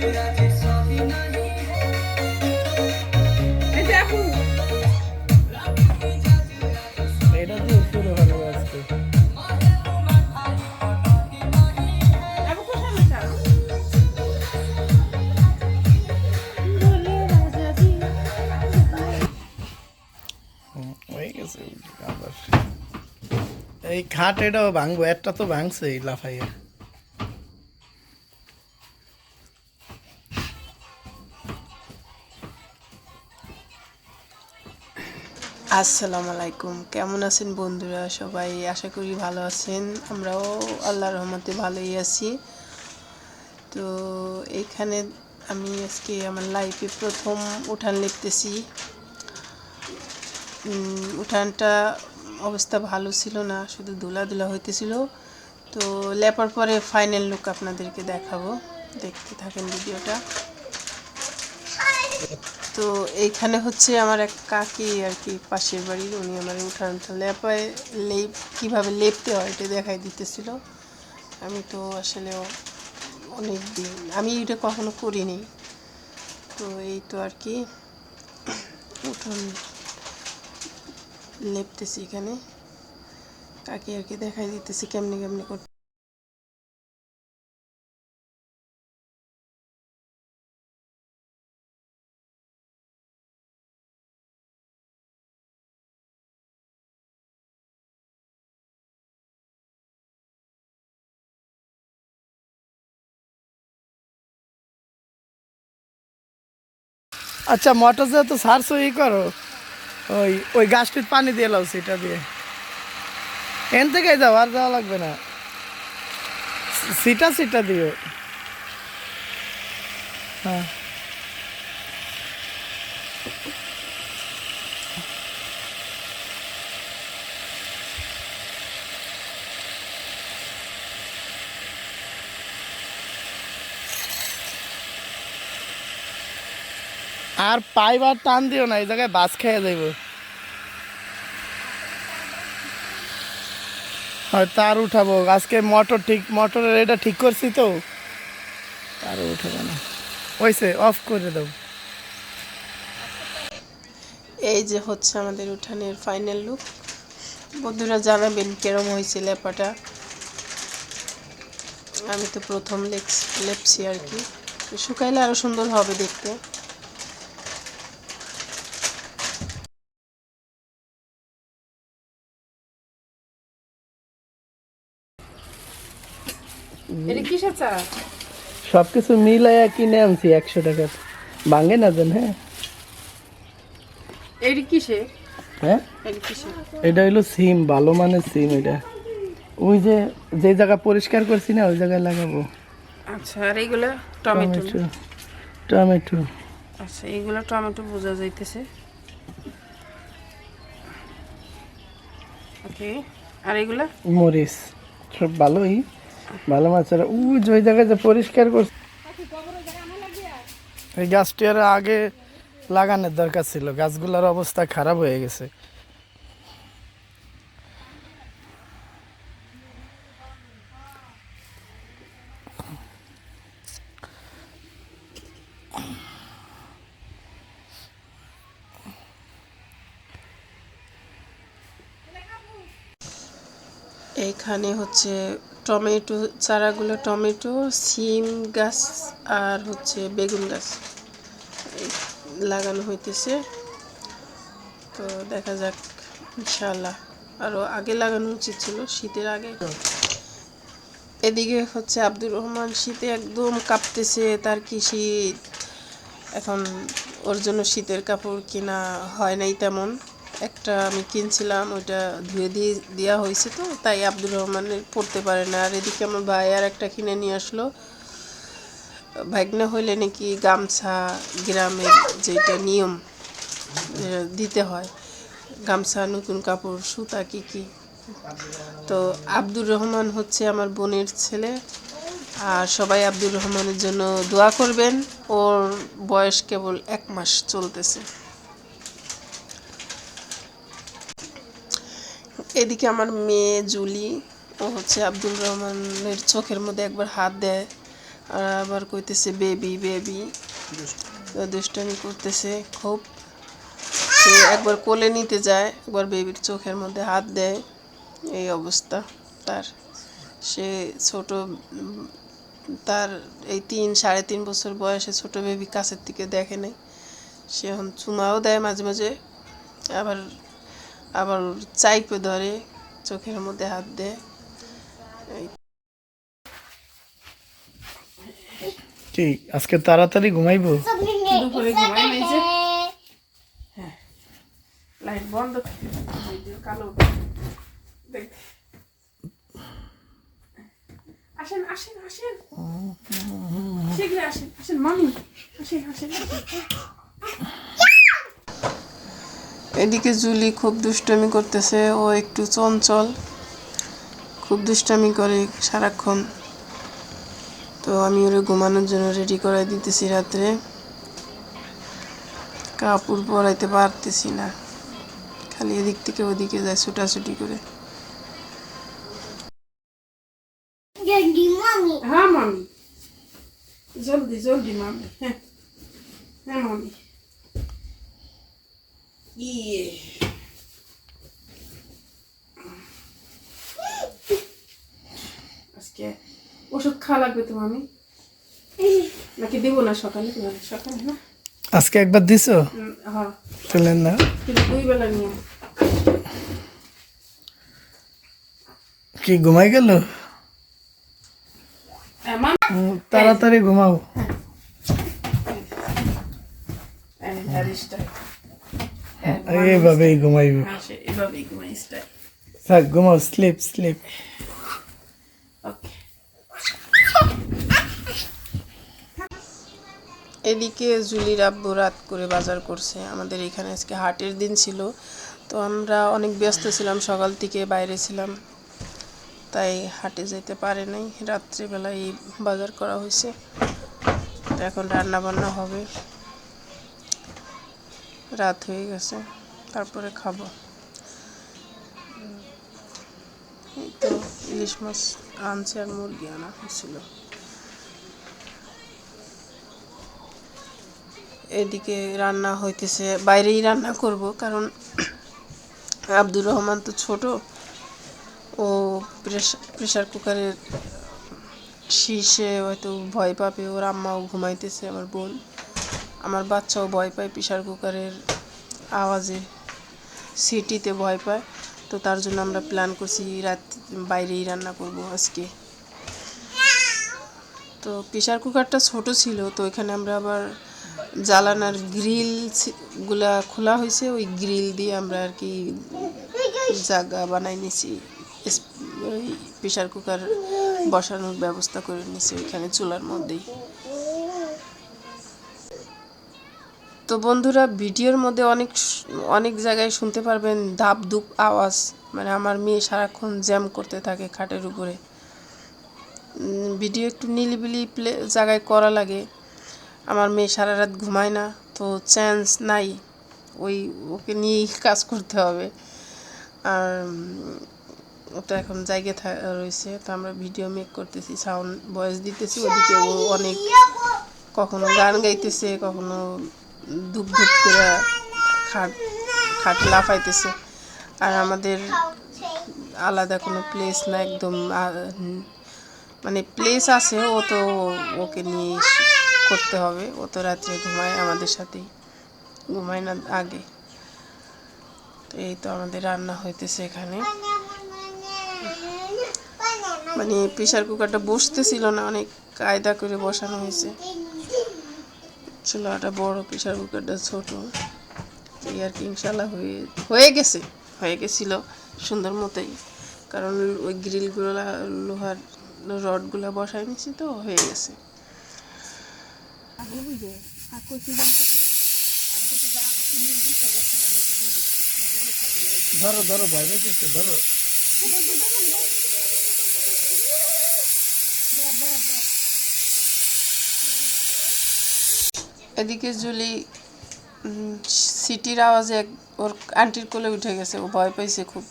এটা দিয়ে শুরু হবে আজকে। হয়ে গেছে আবার এই খাট এটাও ভাঙবো, একটা তো ভাঙছে এই লাফাইয়া। আসসালামু আলাইকুম, কেমন আছেন বন্ধুরা? সবাই আশা করি ভালো আছেন। আমরাও আল্লাহর রহমতে ভালোই আছি। তো এইখানে আমি আজকে আমার লাইফে প্রথম উঠান লিখতেছি। উঠানটা অবস্থা ভালো ছিল না, শুধু ধুলা ধুলা হইতেছিল। তো লেপার পরে ফাইনাল লুক আপনাদেরকে দেখাবো, দেখতে থাকেন ভিডিওটা। তো এইখানে হচ্ছে আমার এক কাকি আর কি, পাশের বাড়ির, উনি আমার উঠানটা লেপায় কীভাবে লেপতে হয় এটা দেখাই দিতেছিল। আমি তো আসলে অনেক দিন আমি এটা কখনো করিনি। তো এই তো আর কি উঠান লেপতেছি এখানে, কাকি আর কি দেখাই দিতেছি কেমনি কেমনি করতে। আচ্ছা, মোটর যেহেতু সারছো ই করো, ওই ওই গাছটির পানি দিয়ে লাও, সেটা দিয়ে এন থেকে যাও, আর যাওয়া লাগবে না। সিটা সিটা দিও। হ্যাঁ, আর পাইবার টান দিও না, এই জায়গায় বাস খেয়ে যাইব। হয়তো আর উঠাবো আজকে, মোটরের এটা ঠিক করছি তো, আরও উঠাবো না। ওইসে অফ করে দাও। এই যে হচ্ছে আমাদের উঠানের ফাইনাল লুক। বন্ধুরা জানাবেন কেরম হয়েছে লেপাটা। আমি তো প্রথম লেপছি আর কি, শুকাইলে আরও সুন্দর হবে দেখতে। এটা কিসের চা? সবকিছু মিলাইয়া কিনে আনছি 100 টাকা, ভাঙে না যেন। হ্যাঁ, এটা কিসে? হ্যাঁ, এটা কিসে? এটা হইলো সিম, ভালো মানের সিম। এটা ওই যে যে জায়গা পরিষ্কার করছি না, ওই জায়গায় লাগাবো। আচ্ছা, আর এইগুলো টমেটো? Tomato, tomato. আচ্ছা, এইগুলো টমেটো বোঝা যাইতেছে। ওকে, আর এইগুলা মরিচ। সব ভালোই, ভালো মাছের। ওই যে ওই জায়গায় যে পরিষ্কার করছি, এই গাছটি আর আগে লাগানোর দরকার ছিল, গাছগুলোর অবস্থা খারাপ হয়ে গেছে। এইখানে হচ্ছে টমেটো চারাগুলো, টমেটো, সিম গাছ আর হচ্ছে বেগুন গাছ লাগানো হইতেছে। তো দেখা যাক, ইনশাআল্লাহ আরও আগে লাগানো উচিত ছিল, শীতের আগে। এদিকে হচ্ছে আব্দুর রহমান শীতে একদম কাঁপতেছে, তার কি শীত। এখন ওর জন্য শীতের কাপড় কেনা হয় নাই তেমন একটা, আমি কিনছিলাম, ওইটা ধুয়ে দেওয়া হয়েছে, তো তাই আব্দুর রহমান পড়তে পারে না। আর এদিকে আমার ভাই আর একটা কিনে নিয়ে আসলো। ভাগনা হইলে নাকি গামছা, গ্রামের যেটা নিয়ম দিতে হয়, গামছা, নতুন কাপড়, সুতা, কি কি। তো আব্দুর রহমান হচ্ছে আমার বোনের ছেলে, আর সবাই আব্দুর রহমানের জন্য দোয়া করবেন। ওর বয়স কেবল 1 মাস চলতেছে। এদিকে আমার মেয়ে জুলি, ও হচ্ছে আব্দুর রহমানের চোখের মধ্যে একবার হাত দেয়, আর আবার কইতেছে বেবি বেবি, দুষ্টামি করতেছে খুব। সে একবার কোলে নিতে যায়, একবার বেবির চোখের মধ্যে হাত দেয়, এই অবস্থা তার। সে ছোট, তার এই 3-3.5 বছর বয়সে ছোট বেবি কাছের থেকে দেখে নাই। সে এখন চুমাও দেয় মাঝে মাঝে, আবার আবার চাইপে ধরে, চোখের মধ্যে হাত দেয়। ঠিক আজকে তাড়াতাড়ি ঘুমাইবো। দুপুরে ঘুমাই নাই যে, হ্যাঁ লাইট বন্ধ থাকে, কালো দেখ। আসেন আসেন আসেন, শীঘ্রই আসেন আসেন মামি, আসেন আসেন। এদিকে জুলি খুব দুষ্টামি করতেছে, ও একটু চঞ্চল, খুব দুষ্টামি করে সারাক্ষণ। তো আমি ওরে ঘুমানোর জন্য রেডি করাই দিতেছি রাত্রে, কাপড় পরাইতে পারতেছি না, খালি এদিক থেকে ওদিকে যায় ছুটাছুটি করে। হ্যাঁ মামি, জলদি জলদি মামি, হ্যাঁ হ্যাঁ মামি। ইয়ে আজকে ওষুধ খাওয়া লাগবে তো মামি, নাকি দেবো না সকালে? সকালে না, আজকে একবার দিছো? হ্যাঁ চলেন না, কিন্তু 2 বেলা নিয়ে। কি ঘুমাই গেল? তাড়াতাড়ি ঘুমাও। এইভাবেই ঘুমাইব। এভাবেই ঘুমাই স্টাইল। থাক ঘুমাও, স্লিপ স্লিপ। ওকে। এদিকে জুলির আব্বু রাত করে বাজার করছে। আমাদের এখানে আজকে হাটের দিন ছিল, তো আমরা অনেক ব্যস্ত ছিলাম, সকাল থেকে বাইরে ছিলাম, তাই হাটে যেতে পারে নাই। রাত্রিবেলায় বাজার করা হয়েছে, তো এখন রান্না বান্না হবে, রাত হয়ে গেছে, তারপরে খাবো। এই তো ইলিশ মাছ আনছে আর মুরগি আনা হয়েছিল। এদিকে রান্না হইতেছে, বাইরেই রান্না করব, কারণ আব্দুর রহমান তো ছোট, ও প্রেশার কুকারের শীষে হয়তো ভয় পাবে, ওর আম্মাও ঘুমাইতেছে, আমার বোন, আমার বাচ্চাও ভয় পায় প্রেশার কুকারের আওয়াজে, সিটিতে ভয় পায়। তো তার জন্য আমরা প্ল্যান করছি রাত বাইরেই রান্না করব আজকে। তো প্রেশার কুকারটা ছোট ছিল, তো এখানে আমরা আবার জ্বালানার গ্রিল গুলা খোলা হয়েছে, ওই গ্রিল দিয়ে আমরা আর কি জায়গা বানাই নিছি, ওই প্রেশার কুকার বসানোর ব্যবস্থা করে নিছি ওইখানে চুলার মধ্যেই। তো বন্ধুরা, ভিডিওর মধ্যে অনেক জায়গায় শুনতে পারবেন ধাপ ধুপ আওয়াজ, মানে আমার মেয়ে সারাক্ষণ জ্যাম করতে থাকে খাটের উপরে। ভিডিও একটু নিলিবিলি জায়গায় করা লাগে, আমার মেয়ে সারা রাত ঘুমায় না, তো চান্স নাই, ওকে নিয়েই কাজ করতে হবে। আর ওটা এখন জায়গায় রয়েছে, তো আমরা ভিডিও মেক করতেছি, সাউন্ড ভয়েস দিতেছি, ওদিকে ও অনেক কখনো গান গাইতেছে, কখনো ধুপ ধুপ করে খাট লাফাইতেছে। আর আমাদের আলাদা কোনো প্লেস না, একদম মানে প্লেস আছে, ও তো ওকে নিয়ে করতে হবে, ও তো রাত্রে ঘুমায় আমাদের সাথেই, ঘুমায় না আগে। তো এই তো আমাদের রান্না হইতেছে এখানে, মানে প্রেশার কুকারটা বসতেছিল না, অনেক কায়দা করে বসানো হয়েছে। চুলাটা বড়, প্রেশার কুকারটা ছোট, এই আর কি। ইনশাল্লাহ হয়ে গেছিল সুন্দর মতোই, কারণ ওই গ্রিলগুলো লোহার রডগুলো বসাই নিছি, তো হয়ে গেছে। ধরো ধরো, ভয় পেয়েছে, ধরো। এদিকে জুলি সিটির আওয়াজে ওর আন্টির কোলে উঠে গেছে, ও ভয় পাইছে খুব।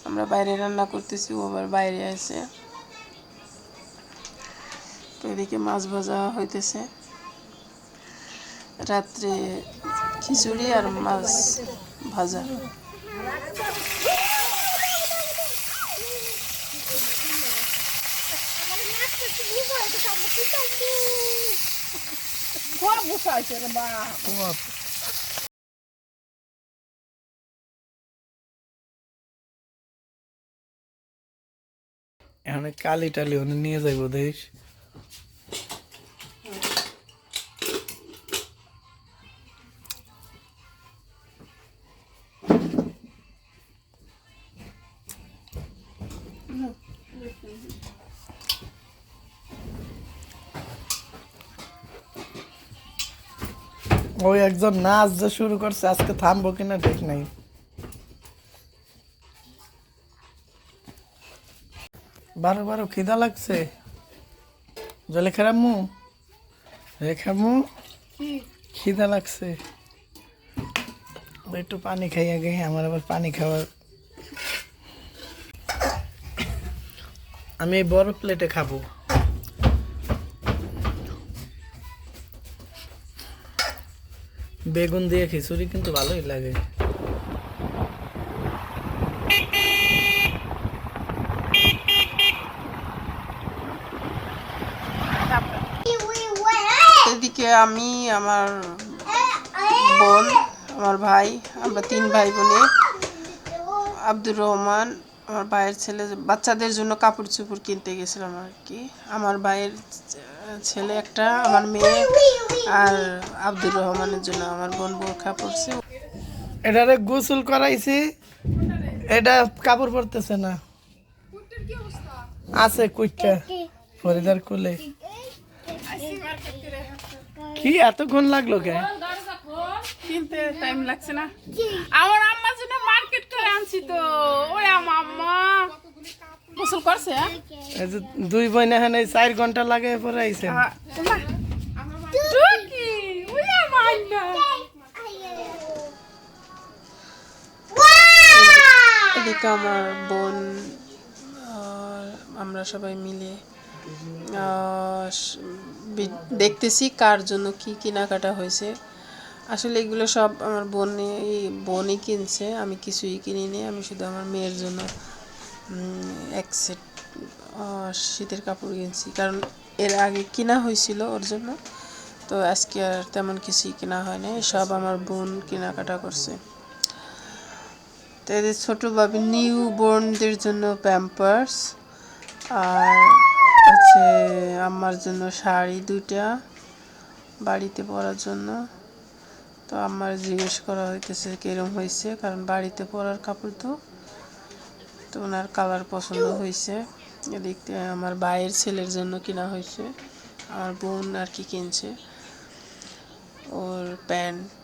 আমরা বাইরে রান্না করতেছি, ও আবার বাইরে আছে। এদিকে মাছ ভাজা হইতেছে, রাত্রে খিচুড়ি আর মাছ ভাজা। এখন কালি টালি ওনে নিয়ে যাইব দেশ। ওই একজন নাচ যে শুরু করছে, আজকে থামবো কিনা ঠিক নাই। বারো বারো খিদা লাগছে, জলে খেরামু রেখামু খিদা লাগছে, একটু পানি খাই আগে, আমার আবার পানি খাওয়ার। আমি এই বড় প্লেটে খাবো। বেগুন দিয়ে খিচুড়ি কিন্তু ভালোই লাগে। এদিকে আমি, আমার বোন, আমার ভাই, আমরা 3 ভাই বোনে, আব্দুর রহমান আমার ভাইয়ের ছেলে, বাচ্চাদের জন্য কাপড় চোপড় কিনতে গেছিলাম আর কি। আমার ভাইয়ের ছেলে একটা, আমার মেয়ে, আর আব্দুর রহমানের জন্য আমার বোন বোরখা পরছে। এটারে গোসল করাইছি, এটা কাপড় পরতেছে না, আছে কুইটা ফরিদার কোলে। কি এতক্ষণ লাগলো কে? কিনতে টাইম লাগছে না, আমার আম্মার জন্য মার্কেট করে আনছি তো। ওই আমার আম্মা গোসল করছে। এই যে 2 বোন এখানে 4 ঘন্টা লাগে পরে আইছেন। এদিকে আমার বোন আর আমরা সবাই মিলে দেখতেছি কার জন্য কি কেনাকাটা হয়েছে। আসলে এগুলো সব আমার বোনই কিনছে, আমি কিছুই কিনিনি। আমি শুধু আমার মেয়ের জন্য এক সেট শীতের কাপড় কিনছি, কারণ এর আগে কিনা হয়েছিল ওর জন্য, তো আজকে আর তেমন কিছুই কেনা হয় না, সব আমার বোন কেনাকাটা করছে। তো এদের ছোটো বাবু নিউ বর্নদের জন্য প্যাম্পার্স, আর হচ্ছে আমার জন্য শাড়ি 2টা বাড়িতে পরার জন্য। তো আমার জিজ্ঞেস করা হইতেছে কিরম হয়েছে, কারণ বাড়িতে পরার কাপড় তো ওনার কালার পছন্দ হয়েছে। এদিক থেকে আমার ভাইয়ের ছেলের জন্য কিনা হয়েছে, আমার বোন আর কি কিনছে, ওর প্যান্ট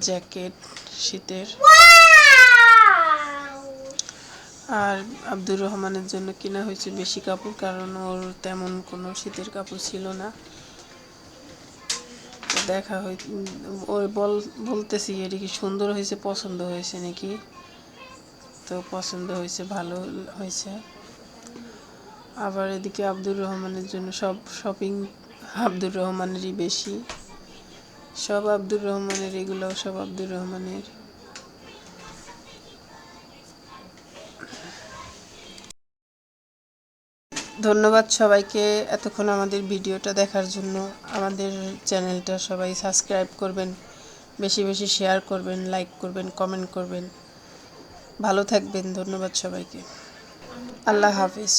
জ্যাকেট শীতের। আর আব্দুর রহমানের জন্য কিনা হয়েছে বেশি কাপড়, কারণ ওর তেমন কোনো শীতের কাপড় ছিল না। দেখা ওর বলতেছি এটা কি সুন্দর হয়েছে, পছন্দ হয়েছে নাকি, তো পছন্দ হয়েছে, ভালো হয়েছে। আবার এদিকে আব্দুর রহমানের জন্য সব শপিং আব্দুর রহমানেরই বেশি, সব আব্দুর রহমানের, এগুলো সব আব্দুর রহমানের। ধন্যবাদ সবাইকে এতক্ষণ আমাদের ভিডিওটা দেখার জন্য। আমাদের চ্যানেলটা সবাই সাবস্ক্রাইব করবেন, বেশি বেশি শেয়ার করবেন, লাইক করবেন, কমেন্ট করবেন। ভালো থাকবেন। ধন্যবাদ সবাইকে। আল্লাহ হাফিজ।